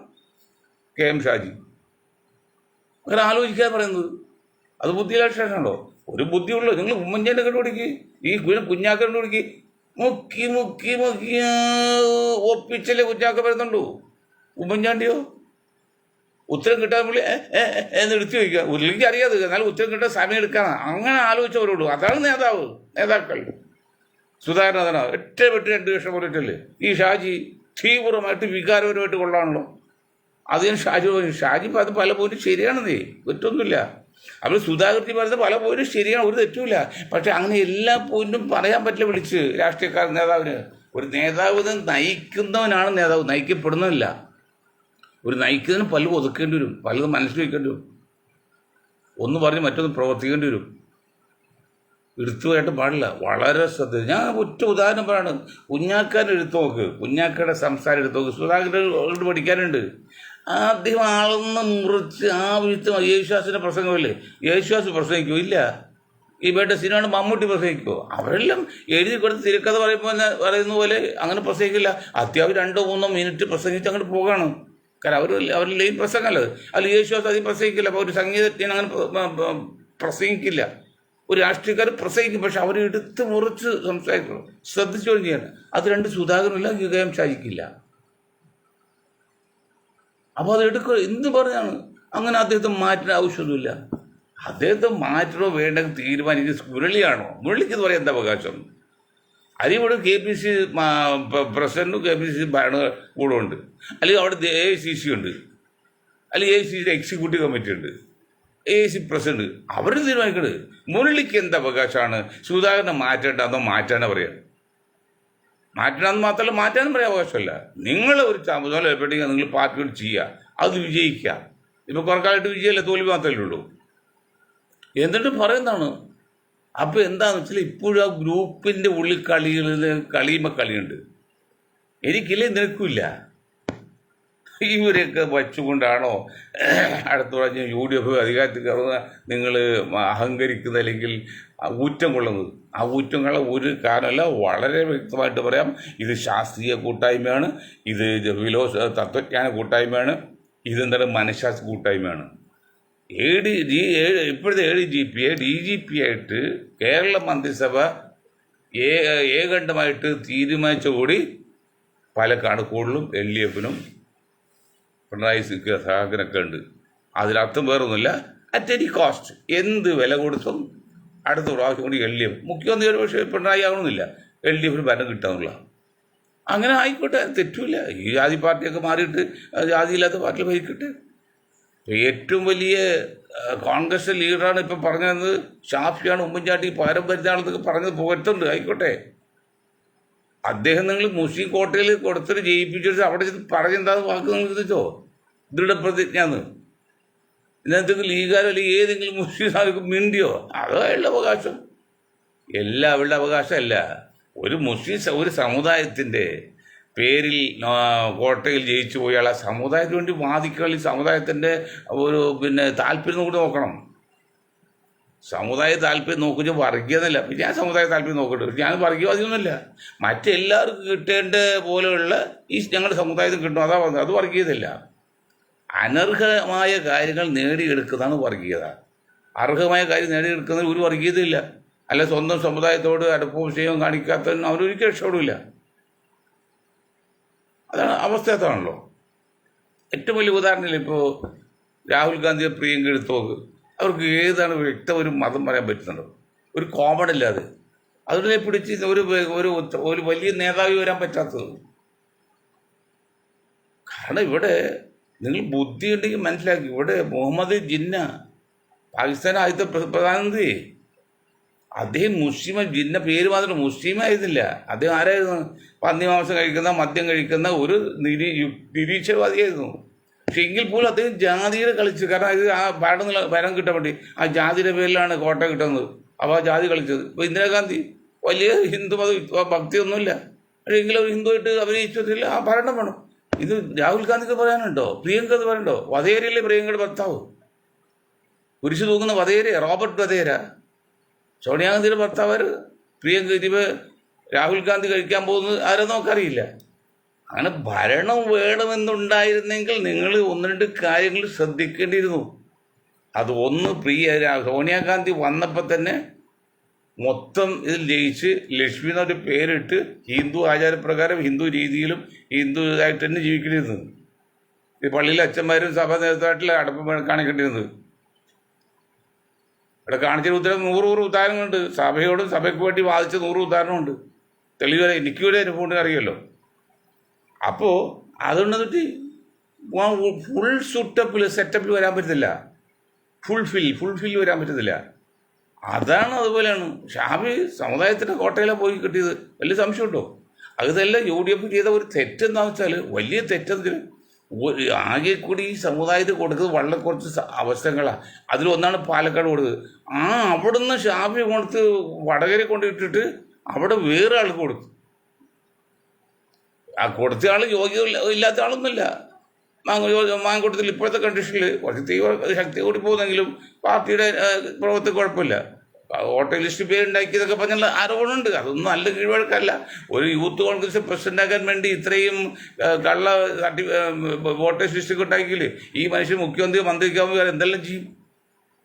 KM ഷാജി അങ്ങനെ ആലോചിക്കാൻ പറയുന്നത് അത് ബുദ്ധിയിലാണോ? ഒരു ബുദ്ധിയുള്ളൂ. നിങ്ങൾ ഉമ്മൻചാണ്ടി കണ്ടുപിടിക്ക്, ഈ കുഞ്ഞാക്ക കണ്ടുപിടിക്ക്. മുക്കി മുക്കി മുക്കി ഒപ്പിച്ചല്ലേ കുഞ്ഞാക്ക വരുന്നുള്ളൂ. ഉമ്മൻചാണ്ടിയോ ഉത്തരം കിട്ടാൻ പുള്ളി എന്ന് എടുത്തു ചോദിക്കുക. ഉരുളിക്ക് അറിയാതെ, എന്നാലും ഉത്തരം കിട്ടാൻ സമയം എടുക്കാനാണ്. അങ്ങനെ ആലോചിച്ചവരോട്. അതാണ് നേതാക്കൾ. സുധാകരൻ അതാണ് ഒറ്റപ്പെട്ട് 2 വർഷം പോയിട്ടല്ലേ. ഈ ഷാജി തീവ്രമായിട്ട് വികാരപരമായിട്ട് കൊള്ളാണല്ലോ. അത് ഞാൻ ഷാജി അത് പല പോലും ശരിയാണെന്നേ, തെറ്റൊന്നുമില്ല. അവർ സുധാകർജി പറയുന്നത് പല പോലും ശരിയാണ്, ഒരു തെറ്റുമില്ല. പക്ഷെ അങ്ങനെ എല്ലാ പോയിന്റും പറയാൻ പറ്റില്ല വിളിച്ച് രാഷ്ട്രീയക്കാർ നേതാവിന്. ഒരു നേതാവിനെ നയിക്കുന്നവനാണ് നേതാവ്, നയിക്കപ്പെടുന്നതല്ല. ഒരു നയിക്കുന്നതിന് പലതും ഒതുക്കേണ്ടി വരും, പലതും മനസ്സിൽ വയ്ക്കേണ്ടി വരും. ഒന്ന് പറഞ്ഞ് മറ്റൊന്ന് പ്രവർത്തിക്കേണ്ടി വരും. എടുത്തുമായിട്ട് പാടില്ല. വളരെ ശ്രദ്ധ. ഞാൻ ഒറ്റ ഉദാഹരണം പറയാണ്. കുഞ്ഞാക്കാരൻ എടുത്തു നോക്ക്, കുഞ്ഞാക്കയുടെ സംസാരം എടുത്തു നോക്ക്. സുധാകരൻ പഠിക്കാനുണ്ട്. ആദ്യം ആളൊന്ന് മുറിച്ച് ആ വിഴുത്ത്. യേശുദാസിൻ്റെ പ്രസംഗമല്ലേ, യേശുദാസ് പ്രസംഗിക്കുമോ? ഇല്ല. ഈ വേണ്ട സിനിമയാണ് മമ്മൂട്ടി പ്രസംഗിക്കുമോ? അവരെല്ലാം എഴുതി കൊടുത്ത് തിരക്കഥ പറയുന്ന പോലെ അങ്ങനെ പ്രസംഗിക്കില്ല. അത്യാവശ്യം 2-3 മിനിറ്റ് പ്രസംഗിച്ച് അങ്ങോട്ട് പോകാണ്. കാരണം അവരുടെ ഈ പ്രസംഗമല്ലത്. അല്ല, യേശുദാസ് അതിൽ പ്രസംഗിക്കില്ല. അപ്പോൾ ഒരു സംഗീതജ്ഞൻ അങ്ങനെ പ്രസംഗിക്കില്ല. ഒരു രാഷ്ട്രീയക്കാർ പ്രസംഗിക്കും, പക്ഷെ അവർ എടുത്ത് മുറിച്ച് സംസാരിക്കണം, ശ്രദ്ധിച്ചോളും ചെയ്യണം. അത് 2 സുധാകരനില്ല, KM ഷാജിക്കില്ല. അപ്പോൾ അത് എടുക്കുക. എന്ത് പറഞ്ഞാണ് അങ്ങനെ അദ്ദേഹത്തെ മാറ്റേണ്ട ആവശ്യമൊന്നുമില്ല. അദ്ദേഹത്തെ മാറ്റണോ വേണ്ടെങ്കിൽ തീരുമാനിക്കുന്നത് മുരളിയാണോ? മുരളിക്ക് ഇത് പറയാൻ എന്താ അവകാശം? അതിവിടെ KPC പ്രസിഡന്റും KPC ഭരണകൂടം ഉണ്ട്, അല്ലെങ്കിൽ അവിടെ AICC ഉണ്ട്, അല്ലെങ്കിൽ AICC എക്സിക്യൂട്ടീവ് കമ്മിറ്റി ഉണ്ട്, AIC പ്രസിഡന്റ്. അവർ തീരുമാനിക്കുന്നത്. മുരളിക്ക് എന്ത് അവകാശമാണ് സുധാകരനെ മാറ്റേണ്ടതെന്നോ മാറ്റാനോ പറയാം? മാറ്റണമെന്ന് മാത്രമല്ല, മാറ്റാനും പറയാൻ അവകാശമല്ല. നിങ്ങൾ ഒരു ചുമതല ഏർപ്പെടുക, നിങ്ങൾ പാർട്ടിയോട് ചെയ്യുക, അത് വിജയിക്കുക. ഇപ്പോൾ കുറേ കാലമായിട്ട് വിജയമല്ല, തോൽവി മാത്രമല്ലേ ഉള്ളൂ. എന്നിട്ട് പറയുന്നതാണ്. അപ്പോൾ എന്താണെന്ന് വെച്ചാൽ ഇപ്പോഴും ആ ഗ്രൂപ്പിൻ്റെ ഉള്ളിൽ കളിയുണ്ട്. എനിക്കില്ലേ നിനക്കില്ല. ഇവരെയൊക്കെ വച്ചുകൊണ്ടാണോ അടുത്ത പ്രാവശ്യം UDF അധികാരത്തിൽ കയറുന്ന നിങ്ങൾ അഹങ്കരിക്കുന്നത്, അല്ലെങ്കിൽ ഊറ്റം കൊള്ളുന്നത്? ആ ഊറ്റങ്ങളെ ഒരു കാരണമല്ല. വളരെ വ്യക്തമായിട്ട് പറയാം, ഇത് ശാസ്ത്രീയ കൂട്ടായ്മയാണ്, ഇത് തത്വജ്ഞാന കൂട്ടായ്മയാണ്, ഇതെന്താണ് മനഃശാസ്ത്ര കൂട്ടായ്മയാണ്. ഇപ്പോഴത്തെ DGP ആയിട്ട് കേരള മന്ത്രിസഭ ഏകണ്ഠമായിട്ട് തീരുമാനിച്ച കൂടി പാലക്കാട് കൂടുതലും LDFനും പിണറായി സഹാകരനൊക്കെ ഉണ്ട്. അതിലർത്ഥം വേറൊന്നുമില്ല. അറ്റ് എനി കോസ്റ്റ്, എന്ത് വില കൊടുത്തും അടുത്ത പ്രാവശ്യം കൂടി LDF മുഖ്യമന്ത്രി ഒരു പക്ഷേ പിണറായി ആകണമെന്നില്ല, LDFന് ഭരണം കിട്ടാന്നുള്ള. അങ്ങനെ ആയിക്കോട്ടെ, തെറ്റുമില്ല. ഈ ജാതി പാർട്ടിയൊക്കെ മാറിയിട്ട് ജാതിയില്ലാത്ത പാർട്ടി ഭരിക്കട്ടെ. ഏറ്റവും വലിയ കോൺഗ്രസ് ലീഡറാണ് ഇപ്പം പറഞ്ഞത്, ഷാഫിയാണ്. ഉമ്മൻചാണ്ടി പകരം വരുന്നതാണെന്നൊക്കെ പറഞ്ഞത് പുകഴ്ത്തുണ്ട്. ആയിക്കോട്ടെ, അദ്ദേഹം നിങ്ങൾ മുസ്ലിം കോട്ടയിൽ കൊടുത്തിട്ട് ജയിപ്പിച്ചിട്ട് അവിടെ പറഞ്ഞെന്താന്ന് വാക്ക് നിങ്ങൾ ചിന്തിച്ചോ? ദൃഢപ്രതിജ്ഞാന്ന്. ഇതിനകത്തേക്ക് ലീഗാരോ അല്ലെങ്കിൽ ഏതെങ്കിലും മുസ്ലിം സാധനം മിണ്ടിയോ? അതോ അയാളുടെ അവകാശം. എല്ലാവരുടെ അവകാശമല്ല. ഒരു ഒരു സമുദായത്തിൻ്റെ പേരിൽ കോട്ടയിൽ ജയിച്ചു പോയാൽ ആ സമുദായത്തിന് വേണ്ടി വാദിക്കാൻ ഈ സമുദായത്തിൻ്റെ താല്പര്യം കൂടി നോക്കണം. സമുദായ താല്പര്യം നോക്കിച്ച് വർഗീയതല്ല. പിന്നെ ഞാൻ സമുദായ താല്പര്യം നോക്കട്ടെ, ഞാൻ വർഗീയവാദിയൊന്നുമില്ല. മറ്റെല്ലാവർക്കും കിട്ടേണ്ട പോലെയുള്ള ഈ ഞങ്ങളുടെ സമുദായത്തിന് കിട്ടും, അതാ പറഞ്ഞത്. അത് വർഗീയതല്ല. അനർഹമായ കാര്യങ്ങൾ നേടിയെടുക്കുന്നതാണ് വർഗീയത. അർഹമായ കാര്യം നേടിയെടുക്കുന്നതിൽ ഒരു വർഗീയതയില്ല. അല്ല, സ്വന്തം സമുദായത്തോട് അടുപ്പവും സ്നേഹവും കാണിക്കാത്തതിന് അവരൊരിക്കലും രക്ഷപ്പെടില്ല. അതാണ് അവസ്ഥ. അതാണല്ലോ ഏറ്റവും വലിയ ഉദാഹരണമില്ല. ഇപ്പോൾ രാഹുൽ ഗാന്ധിയെ പ്രിയങ്ക എടുത്ത് നോക്ക്. അവർക്ക് ഏതാണ് വ്യക്തം ഒരു മതം പറയാൻ പറ്റുന്നുണ്ടോ? ഒരു കോമൺ ഇല്ലാതെ അതിനെ പിടിച്ച് ഒരു വലിയ നേതാവ് വരാൻ പറ്റാത്തത്. കാരണം ഇവിടെ നിങ്ങൾ ബുദ്ധി ഉണ്ടെങ്കിൽ മനസ്സിലാക്കി. ഇവിടെ മുഹമ്മദ് ജിന്ന, പാകിസ്ഥാൻ ആദ്യത്തെ പ്രധാനമന്ത്രി, അദ്ദേഹം മുസ്ലിം. ജിന്ന പേര് മാത്രം മുസ്ലിം ആയിരുന്നില്ല. അദ്ദേഹം ആരായിരുന്നു? പന്നിമാംസം കഴിക്കുന്ന, മദ്യം കഴിക്കുന്ന ഒരു നിരീശ്വരവാദിയായിരുന്നു. പക്ഷെ എങ്കിൽ പോലും അദ്ദേഹം ജാതിയുടെ കളിച്ചു. കാരണം ഇത് ആ ഭരണം കിട്ടാൻ വേണ്ടി ആ ജാതിയുടെ പേരിലാണ് കോട്ട കിട്ടുന്നത്. അപ്പോൾ ആ ജാതി കളിച്ചത്. ഇപ്പോൾ ഇന്ദിരാഗാന്ധി വലിയ ഹിന്ദു ഭക്തിയൊന്നുമില്ല, പക്ഷേ എങ്കിലും ഒരു ഹിന്ദുവായിട്ട് അഭിനയിച്ചിട്ടില്ല. ആ ഭരണം വേണം. ഇത് രാഹുൽ ഗാന്ധിക്ക് പറയാനുണ്ടോ? പ്രിയങ്ക അത് പറയണ്ടോ? വധേരയല്ലേ പ്രിയങ്കയുടെ ഭർത്താവ്? കുരിശ് തൂക്കുന്ന വധേര, റോബർട്ട് വധേര, സോണിയാഗാന്ധിയുടെ ഭർത്താവ്. പ്രിയങ്ക ഇതിപ്പോൾ രാഹുൽ ഗാന്ധി കഴിക്കാൻ പോകുന്നത് ആരെന്ന് നമുക്കറിയില്ല. അങ്ങനെ ഭരണം വേണമെന്നുണ്ടായിരുന്നെങ്കിൽ നിങ്ങൾ ഒന്ന് രണ്ട് കാര്യങ്ങൾ ശ്രദ്ധിക്കേണ്ടിയിരുന്നു. അത് ഒന്ന്, സോണിയാഗാന്ധി വന്നപ്പോൾ തന്നെ മൊത്തം ഇതിൽ ജയിച്ച് ലക്ഷ്മി എന്നൊരു പേരിട്ട് ഹിന്ദു ആചാരപ്രകാരം ഹിന്ദു രീതിയിലും ഹിന്ദു ഇതായിട്ട് തന്നെ ജീവിക്കേണ്ടിയിരുന്നു. ഈ പള്ളിയിലെ അച്ഛന്മാരും സഭ നേതൃത്വമായിട്ടുള്ള അടപ്പ് കാണിക്കേണ്ടിയിരുന്നത്. ഇവിടെ കാണിച്ച ഉത്തരം 100 ഉദാഹരണങ്ങളുണ്ട്. സഭയോടും സഭയ്ക്ക് വേണ്ടി വാദിച്ച 100 ഉദാഹരണമുണ്ട്. തെളിവ് എനിക്കൂടെ അനുഭവം അറിയാമല്ലോ. അപ്പോൾ അതുകൊണ്ട് ഫുൾ സെറ്റപ്പിൽ വരാൻ പറ്റത്തില്ല. ഫുൾഫിൽ വരാൻ പറ്റത്തില്ല. അതാണ്. അതുപോലെയാണ് ഷാഫി സമുദായത്തിൻ്റെ കോട്ടയിലാണ് പോയി കിട്ടിയത്. വലിയ സംശയമുണ്ടോ? അതെല്ലാം UDF ചെയ്ത ഒരു തെറ്റെന്താണെന്ന് വെച്ചാൽ, വലിയ തെറ്റെന്ന് ആകെ കൂടി ഈ സമുദായത്തിൽ കൊടുക്കുന്നത് വളരെ കുറച്ച് അവസരങ്ങളാണ്. അതിലൊന്നാണ് പാലക്കാട് കൊടുത്തത്. അവിടുന്ന് ഷാഫി കൊടുത്ത് വടകര കൊണ്ടിട്ടിട്ട് അവിടെ വേറെ ആൾക്ക് കൊടുത്തു. ആ കൊടുത്ത ആൾ യോഗ്യം ഇല്ലാത്ത ആളൊന്നുമില്ല. മാങ്കൂട്ടത്തിൽ ഇപ്പോഴത്തെ കണ്ടീഷനിൽ കുറച്ച് ശക്തി കൂടി പോകുന്നെങ്കിലും പാർട്ടിയുടെ പ്രവർത്തനം കുഴപ്പമില്ല. വോട്ടർ ലിസ്റ്റ് പേരുണ്ടാക്കിയതൊക്കെ പറഞ്ഞുള്ള ആരോപണമുണ്ട്. അതൊന്നും നല്ല കീഴ്വഴക്കല്ല. ഒരു യൂത്ത് കോൺഗ്രസ് പ്രസിഡന്റ് ആക്കാൻ വേണ്ടി ഇത്രയും കള്ള വോട്ടേഴ്സ് ലിസ്റ്റൊക്കെ ഉണ്ടാക്കിയില്ലേ? ഈ മനുഷ്യൻ മുഖ്യമന്ത്രി മന്ത്രിക്കാവുമ്പോൾ എന്തെല്ലാം ചെയ്യും?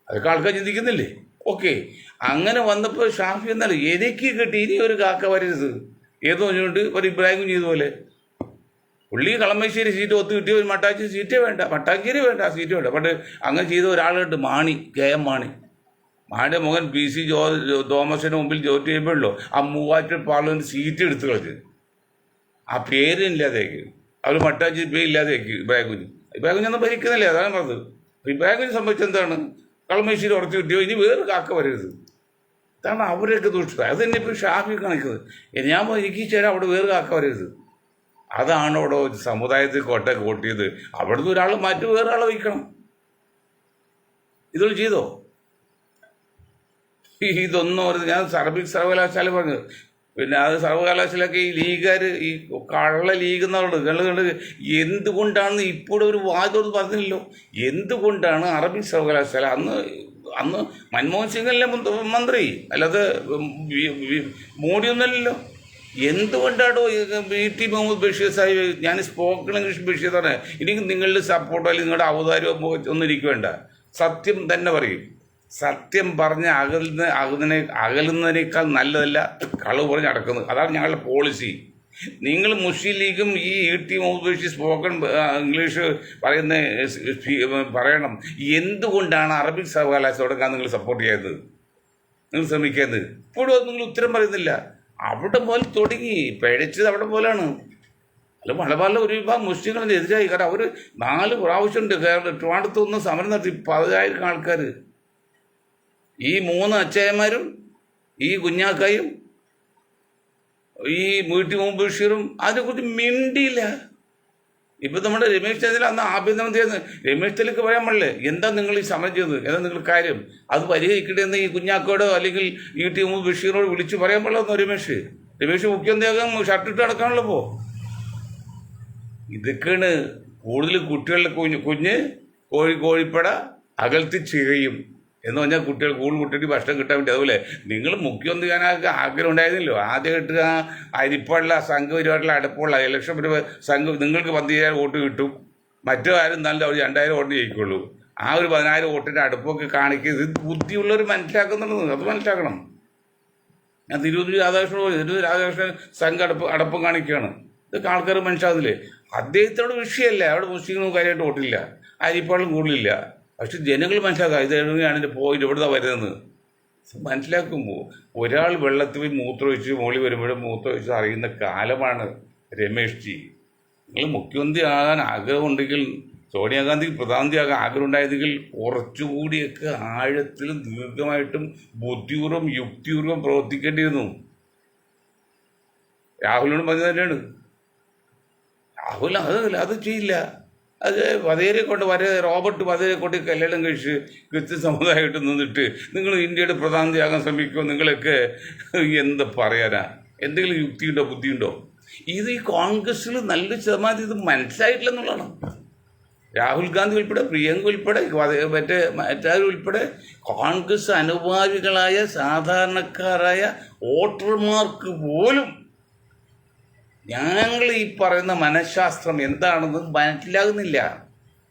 അതൊക്കെ ആൾക്കാർ ചിന്തിക്കുന്നില്ലേ? ഓക്കെ, അങ്ങനെ വന്നപ്പോൾ ഷാഫി എന്നാൽ എനിക്ക് കിട്ടി, ഇനി ഒരു കാക്ക വരരുത് ഏതോ പറഞ്ഞുകൊണ്ട് ഒരു ഇബ്രാഹിം കുഞ്ഞ് ഇതുപോലെ പുള്ളി കളമശ്ശേരി സീറ്റ് ഒത്തു കിട്ടിയ ഒരു മട്ടാശ്ശേരി സീറ്റേ വേണ്ട, മട്ടാശ്ശേരി വേണ്ട, ആ സീറ്റ് വേണ്ട. പണ്ട് അങ്ങനെ ചെയ്ത ഒരാളുണ്ട്, KM മാണി. മാണിയുടെ മകൻ PC തോമസിന് മുമ്പിൽ ജോലി ചെയ്യുമ്പോഴല്ലോ ആ മൂവാറ്റുപുഴ പാർലമെന്റ് സീറ്റ് എടുത്തു കളഞ്ഞ് ആ പേരില്ലാതേക്ക് അവർ മട്ടാശ്ശേരി പേരില്ലാതേക്ക് ഇബ്രാഹിം കുഞ്ഞൊന്നും ഭരിക്കുന്നില്ലേ? അതാണ് പറഞ്ഞത്. ഇബ്രാഹിം കുഞ്ഞ് സംബന്ധിച്ച് എന്താണ്? കളമശ്ശേരി ഉറച്ചു കിട്ടിയോ, ഇനി വേറെ കാക്ക വരരുത്. അതാണ് അവരെയൊക്കെ ദൂഷിച്ചത്. അത് തന്നെ ഇപ്പോൾ ഷാഫി കാണിക്കുന്നത്. ഞാൻ എനിക്ക് ചേരാം, അവിടെ വേറെ കാക്ക വരരുത്. അതാണ് അവിടെ സമുദായത്തിൽ കോട്ട കൂട്ടിയത്. അവിടുന്ന് ഒരാൾ മാറ്റി വേറെ ആളെ വയ്ക്കണം. ഇതൊരു ചെയ്തോ? ഇതൊന്നും ഞാൻ അറബിക് സർവകലാശാല പറഞ്ഞു. പിന്നെ അത് സർവകലാശാലയൊക്കെ ഈ ലീഗുകാർ, ഈ കള്ള ലീഗ് എന്നുള്ളത് കണ്ട് എന്തുകൊണ്ടാണ് ഇപ്പോഴും ഒരു വാദം പറഞ്ഞില്ലല്ലോ. എന്തുകൊണ്ടാണ് അറബിക് സർവകലാശാല അന്ന് മൻമോഹൻ സിംഗ് അല്ലേ മന്ത്രി, അല്ലാതെ മോഡിയൊന്നുമല്ലല്ലോ. എന്തുകൊണ്ടാണോ VT മുഹമ്മദ് ബഷീർ സാഹിബ്, ഞാൻ സ്പോക്കൺ ഇംഗ്ലീഷ് ബഷീറാണ്, എനിക്ക് നിങ്ങളുടെ സപ്പോർട്ടോ അല്ലെങ്കിൽ നിങ്ങളുടെ ഔദാര്യമോ ഒന്നും എനിക്ക് വേണ്ട. സത്യം തന്നെ പറയും. സത്യം പറഞ്ഞ് അകലുന്നതിനേക്കാൾ നല്ലതല്ല കളവ് പറഞ്ഞ് നടക്കുന്നത്. അതാണ് ഞങ്ങളുടെ പോളിസി. നിങ്ങൾ മുസ്ലിം ലീഗും ഈ VT Muhammad Basheer spoken English പറയണം. എന്തുകൊണ്ടാണ് അറബിക് സർവകലാശാല തുടങ്ങാൻ നിങ്ങൾ സപ്പോർട്ട് ചെയ്യുന്നത്, നിങ്ങൾ ശ്രമിക്കുന്നത്? ഇപ്പോഴും നിങ്ങൾ ഉത്തരം പറയുന്നില്ല. അവിടെ പോലെ തുടങ്ങി പിഴച്ചത് അവിടെ പോലെയാണ്. അല്ല, മലബാറിലെ ഒരു വിഭാഗം മുസ്ലിങ്ങൾ എതിരായി. കാരണം അവർ 4 പ്രാവശ്യമുണ്ട് ട്രിവാൻഡ്രത്ത് നിന്ന് സമരം നടത്തി 10,000 ആൾക്കാർ. ഈ 3 അച്ചായന്മാരും ഈ കുഞ്ഞാക്കായും ഈ VT മുഹമ്മദ് ബഷീറും അതിനെക്കുറിച്ച് മിണ്ടിയില്ല. ഇപ്പം നമ്മുടെ രമേശ് ചെന്നിത്തല അന്ന് ആഭ്യന്തരമന്ത്രിയായിരുന്നു. രമേശ് ചെന്നിത്തലയ്ക്ക് പറയാൻ പാടില്ലേ എന്താ നിങ്ങൾ ഈ സമരം ചെയ്തത്, എന്താ നിങ്ങൾ കാര്യം, അത് പരിഹരിക്കട്ടെ എന്ന് ഈ കുഞ്ഞാക്കോടോ അല്ലെങ്കിൽ ഈ ടി മുഹമ്മദ് ബഷീറോട് വിളിച്ച് പറയാൻ പാടില്ലെന്നോ രമേശ് മുഖ്യമന്ത്രിയാകാൻ ഷർട്ടിട്ട് നടക്കാണല്ലോ. ഇപ്പോൾ ഇതൊക്കെയാണ് കൂടുതൽ കുട്ടികളുടെ കുഞ്ഞ് കോഴിപ്പട അകൽത്തി ചെയ്യും എന്ന് പറഞ്ഞാൽ കുട്ടികൾ കൂടുതൽ കുട്ടിക്ക് ഭക്ഷണം കിട്ടാൻ വേണ്ടി. അതുപോലെ നിങ്ങൾ മുഖ്യമന്ത്രി ഞാനൊക്കെ ആഗ്രഹം ഉണ്ടായിരുന്നല്ലോ. ആദ്യമായിട്ട് ആ അരിപ്പുള്ള സംഘപരിപാടിയുള്ള അടുപ്പുള്ള ഇലക്ഷൻ സംഘം നിങ്ങൾക്ക് 10,000 വോട്ട് കിട്ടും, മറ്റു ആരും നല്ല ഒരു 2,000 വോട്ട് ജയിക്കുള്ളൂ. ആ ഒരു 10,000 വോട്ടിൻ്റെ അടുപ്പൊക്കെ കാണിക്കുന്നത് ഇത് ബുദ്ധിയുള്ളവർ മനസ്സിലാക്കുന്നുള്ളത്, അത് മനസ്സിലാക്കണം. ഞാൻ തിരുവനന്തപുരം രാധാകൃഷ്ണൻ സംഘം അടപ്പം കാണിക്കുകയാണ്. ഇതൊക്കെ ആൾക്കാർ മനസ്സിലാകുന്നില്ലേ. അദ്ദേഹത്തോട് വിഷയമല്ല, അവിടെ മുസ്ലിങ്ങളും കാര്യമായിട്ട് വോട്ടില്ല, അരിപ്പാളും കൂടുതലില്ല. പക്ഷെ ജനങ്ങൾ മനസ്സിലാക്കുക ഇത് എഴുതുകയാണ് എൻ്റെ പോയിന്റ് എവിടുന്നാണ് വരുന്നതെന്ന്. മനസ്സിലാക്കുമ്പോൾ ഒരാൾ വെള്ളത്തിൽ പോയി മൂത്രമൊഴിച്ച് മോളി വരുമ്പോഴും മൂത്രമൊഴിച്ച് അറിയുന്ന കാലമാണ് രമേഷ് ജി. നിങ്ങൾ മുഖ്യമന്ത്രി ആകാൻ ആഗ്രഹമുണ്ടെങ്കിൽ, സോണിയാഗാന്ധിക്ക് പ്രധാനമന്ത്രിയാകാൻ ആഗ്രഹം ഉണ്ടായതെങ്കിൽ കുറച്ചുകൂടിയൊക്കെ ആഴത്തിലും ദീർഘമായിട്ടും ബുദ്ധിപൂർവ്വം യുക്തിപൂർവ്വം പ്രവർത്തിക്കേണ്ടിയിരുന്നു. രാഹുലിനോട് പറഞ്ഞത് തന്നെയാണ്. രാഹുൽ അത് ചെയ്യില്ല. അത് വധേരെ കൊണ്ട് റോബർട്ട് വധേരെ കൊണ്ട് കല്യാണം കഴിച്ച് ക്രിസ്ത്യൻ സമുദായമായിട്ട് നിന്നിട്ട് നിങ്ങൾ ഇന്ത്യയുടെ പ്രധാനമന്ത്രിയാകാൻ ശ്രമിക്കുമോ? നിങ്ങളൊക്കെ എന്താ പറയാനാ? എന്തെങ്കിലും യുക്തിയുണ്ടോ, ബുദ്ധിയുണ്ടോ? ഇത് ഈ കോൺഗ്രസ്സിൽ നല്ല ശതമാനം ഇത് മനസ്സിലായിട്ടില്ല എന്നുള്ളതാണ്. രാഹുൽ ഗാന്ധി ഉൾപ്പെടെ, പ്രിയങ്ക ഉൾപ്പെടെ, മറ്റാരും ഉൾപ്പെടെ കോൺഗ്രസ് അനുഭാവികളായ സാധാരണക്കാരായ വോട്ടർമാർക്ക് പോലും ഞങ്ങൾ ഈ പറയുന്ന മനഃശാസ്ത്രം എന്താണെന്ന്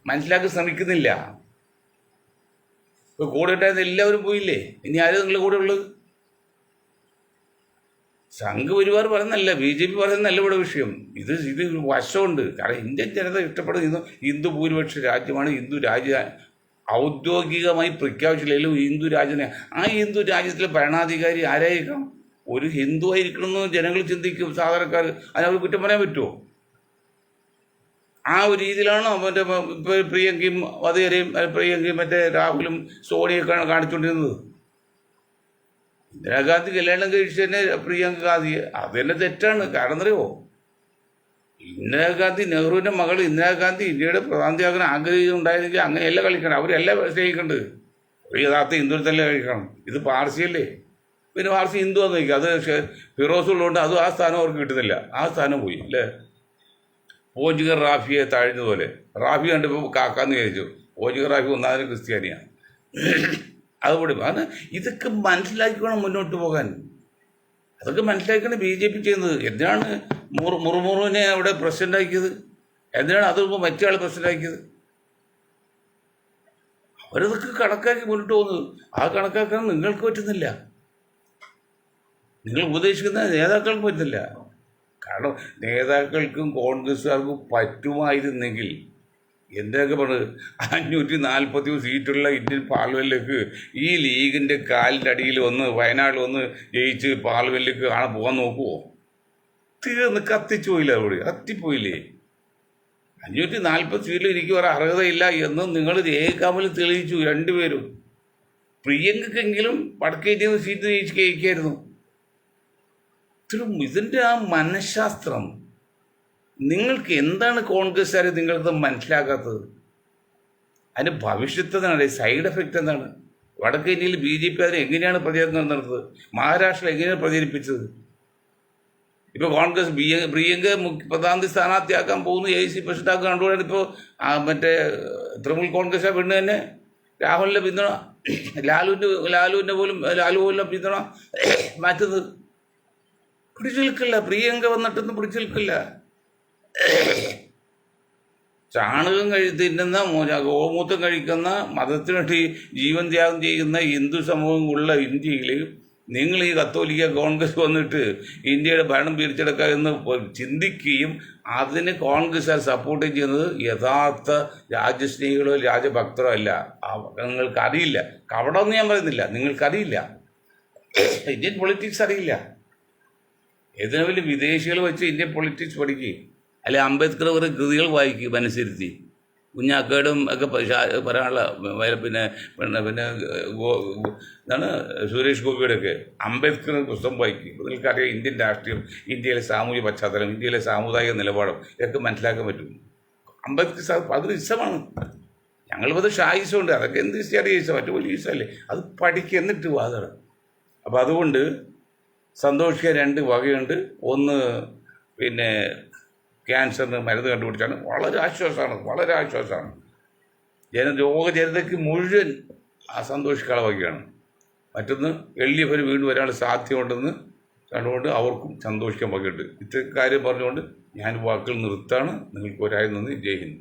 മനസ്സിലാക്കാൻ ശ്രമിക്കുന്നില്ല. ഇപ്പോൾ കൂടെ ഉണ്ടായിരുന്ന എല്ലാവരും പോയില്ലേ, ഇനി ആരും നിങ്ങളുടെ കൂടെ ഉള്ളത്? സംഘപരിവാർ പറയുന്നല്ല, BJP പറയുന്നല്ല ഇവിടെ വിഷയം. ഇത് വശമുണ്ട്. കാരണം ഇന്ത്യൻ ജനത ഇഷ്ടപ്പെടുന്ന ഹിന്ദു ഭൂരിപക്ഷ രാജ്യമാണ്. ഹിന്ദു രാജ്യ ഔദ്യോഗികമായി പ്രഖ്യാപിച്ചില്ലെങ്കിലും ഹിന്ദു രാജ്യം. ആ ഹിന്ദു രാജ്യത്തിലെ ഭരണാധികാരി ആരായിരിക്കണം? ഒരു ഹിന്ദു ആയിരിക്കണമെന്ന് ജനങ്ങൾ ചിന്തിക്കും, സാധാരണക്കാർ. അതിനവർ കുറ്റം പറയാൻ പറ്റുമോ? ആ ഒരു രീതിയിലാണ് മറ്റേ പ്രിയങ്കയും പ്രിയങ്കയും മറ്റേ രാഹുലും സോണിയൊക്കെ കാണിച്ചുകൊണ്ടിരുന്നത്. ഇന്ദിരാഗാന്ധി കല്യാണം കഴിച്ച് തന്നെ പ്രിയങ്ക ഗാന്ധി, അത് തന്നെ തെറ്റാണ്. കാരണം അറിയുമോ, ഇന്ദിരാഗാന്ധി, നെഹ്റുവിൻ്റെ മകൾ ഇന്ദിരാഗാന്ധി ഇന്ത്യയുടെ പ്രധാനമന്ത്രിയാകാൻ ആഗ്രഹിക്കുന്നുണ്ടായിരുന്നെങ്കിൽ അങ്ങനെയല്ല കളിക്കണം. അവരെല്ലാം സ്നേഹിക്കുന്നുണ്ട്. ഒരു യഥാർത്ഥ ഹിന്ദുവിനെ കഴിക്കണം. ഇത് പാർസിയല്ലേ, പിന്നെ പാർസി ഹിന്ദുവാന്ന് ചോദിക്കുക. അത് ഫിറോസ് ഉള്ളതുകൊണ്ട് അത് ആ സ്ഥാനം അവർക്ക് കിട്ടുന്നില്ല. ആ സ്ഥാനം പോയി അല്ലേ. പോർച്ചുഗൽ റാഫിയെ താഴ്ന്നതുപോലെ റാഫി കണ്ടപ്പോൾ കാക്കാന്ന് വിചാരിച്ചു. പോർച്ചുഗൽ റാഫി ഒന്നാമത് ക്രിസ്ത്യാനിയാണ്. അതുകൂടി കാരണം ഇതൊക്കെ മനസ്സിലാക്കിക്കണം മുന്നോട്ട് പോകാൻ. അതൊക്കെ മനസ്സിലാക്കിയാണ് BJP ചെയ്യുന്നത്. എന്തിനാണ് മുർമുറുവിനെ അവിടെ പ്രസിഡന്റ് ആക്കിയത്? എന്തിനാണ് അത് മറ്റേ ആൾ പ്രസിഡന്റ് ആക്കിയത്? അവരതൊക്കെ കണക്കാക്കി മുന്നോട്ട് പോകുന്നത്. ആ കണക്കാക്കാൻ നിങ്ങൾക്ക് പറ്റുന്നില്ല. നിങ്ങൾ ഉപദേശിക്കുന്ന നേതാക്കൾക്ക് പറ്റില്ല. കാരണം നേതാക്കൾക്കും കോൺഗ്രസ്സുകാർക്കും പറ്റുമായിരുന്നെങ്കിൽ എന്തൊക്കെ പറഞ്ഞത് 540 സീറ്റുള്ള ഇന്ത്യൻ പാർലമെൻറ്റിലേക്ക് ഈ ലീഗിൻ്റെ കാലിൻ്റെ അടിയിൽ വയനാട്ടിൽ ജയിച്ച് പാർലമെൻറ്റിലേക്ക് പോകാൻ നോക്കുമോ? തീർന്ന് കത്തിച്ചു പോയില്ല. അവിടെ കത്തിപ്പോയില്ലേ. 540 സീറ്റിൽ എനിക്ക് ഒരു അർഹതയില്ല എന്ന് നിങ്ങൾ രേഖാമൂലം തെളിയിച്ചു രണ്ടുപേരും. പ്രിയങ്കക്കെങ്കിലും വടക്കേറ്റിൽ സീറ്റ് ജയിക്കായിരുന്നു. ഇതിൻ്റെ ആ മനഃശാസ്ത്രം നിങ്ങൾക്ക് എന്താണ് കോൺഗ്രസ്സുകാരെ നിങ്ങൾക്ക് മനസ്സിലാക്കാത്തത്? അതിൻ്റെ ഭവിഷ്യത്ത് എന്താണ്? സൈഡ് എഫക്റ്റ് എന്താണ്? വടക്കേ ഇന്ത്യയിൽ BJP അതിന് എങ്ങനെയാണ് പ്രചാരണം നടത്തുന്നത്? മഹാരാഷ്ട്ര എങ്ങനെയാണ് പ്രചരിപ്പിച്ചത്? ഇപ്പോൾ കോൺഗ്രസ് പ്രിയങ്ക പ്രധാനമന്ത്രി സ്ഥാനാർത്ഥിയാക്കാൻ പോകുന്നു, AIC പ്രസിഡന്റാക്കാൻ കണ്ടുകൊണ്ടാണ് ഇപ്പോൾ മറ്റേ തൃണമൂൽ കോൺഗ്രസ് പെണ്ണ് തന്നെ രാഹുലിൻ്റെ പിന്തുണ, ലാലുവിൻ്റെ പോലും പിന്തുണ മാറ്റുന്നത്. പിടിച്ചു നിൽക്കില്ല. പ്രിയങ്ക വന്നിട്ടൊന്നും പിടിച്ചു നിൽക്കില്ല. ചാണകം തിന്നുന്ന, ഗോമൂത്രം കഴിക്കുന്ന, മതത്തിനു വേണ്ടി ജീവൻ ത്യാഗം ചെയ്യുന്ന ഹിന്ദു സമൂഹം ഉള്ള ഇന്ത്യയിൽ നിങ്ങൾ ഈ കത്തോലിക്ക കോൺഗ്രസ് വന്നിട്ട് ഇന്ത്യയുടെ ഭരണം പിരിച്ചെടുക്കുക എന്ന് ചിന്തിക്കുകയും അതിന് കോൺഗ്രസ്സുകാർ സപ്പോർട്ട് ചെയ്യുന്നത് യഥാർത്ഥ രാജ്യസ്നേഹികളോ രാജഭക്തരോ അല്ല. നിങ്ങൾക്കറിയില്ല. കവടമൊന്നും ഞാൻ പറയുന്നില്ല, നിങ്ങൾക്കറിയില്ല. ഇന്ത്യൻ പൊളിറ്റിക്സ് അറിയില്ല. ഇതിനെ വലിയ വിദേശികൾ വെച്ച് ഇന്ത്യൻ പൊളിറ്റിക്സ് പഠിക്കുകയും അല്ലെ അംബേദ്കർ ഒരു കൃതികൾ വായിക്കും മനസ്സിരുത്തി. കുഞ്ഞാക്കേടും ഒക്കെ പറയാനുള്ള പിന്നെ എന്താണ് സുരേഷ് ഗോപിയുടെയൊക്കെ അംബേദ്കർ പുസ്തകം വായിക്കും. നിങ്ങൾക്കറിയാം ഇന്ത്യൻ രാഷ്ട്രീയം, ഇന്ത്യയിലെ സാമൂഹിക പശ്ചാത്തലം, ഇന്ത്യയിലെ സാമുദായിക നിലപാടും ഇതൊക്കെ മനസ്സിലാക്കാൻ പറ്റും. അമ്പലത്തിൽ അതൊരു ഇസമാണ്. ഞങ്ങളിപ്പോൾ ഷായിസമുണ്ട്, അതൊക്കെ എന്ത് ചെറിയ ഇസം, മറ്റു വലിയ ഇസമല്ലേ, അത് പഠിക്കുക എന്നിട്ട് വാദമാണ്. അപ്പോൾ അതുകൊണ്ട് സന്തോഷിക്കുക 2 വകയുണ്ട്. ഒന്ന് പിന്നെ ക്യാൻസറിന് മരുന്ന് കണ്ടുപിടിച്ചാണ്, വളരെ ആശ്വാസമാണ്. രോഗജനതയ്ക്ക് മുഴുവൻ ആ സന്തോഷിക്കാനുള്ള വകയാണ്. മറ്റൊന്ന് എള്ളിയവർ വീണ്ടും ഒരാൾ സാധ്യമുണ്ടെന്ന് കണ്ടുകൊണ്ട് അവർക്കും സന്തോഷിക്കാൻ വകയുണ്ട്. ഇത്രയും കാര്യം പറഞ്ഞുകൊണ്ട് ഞാൻ വാക്കുകൾ നിർത്താണ്. നിങ്ങൾക്ക് ഒരായി നന്ദി. ജയ് ഹിന്ദ്.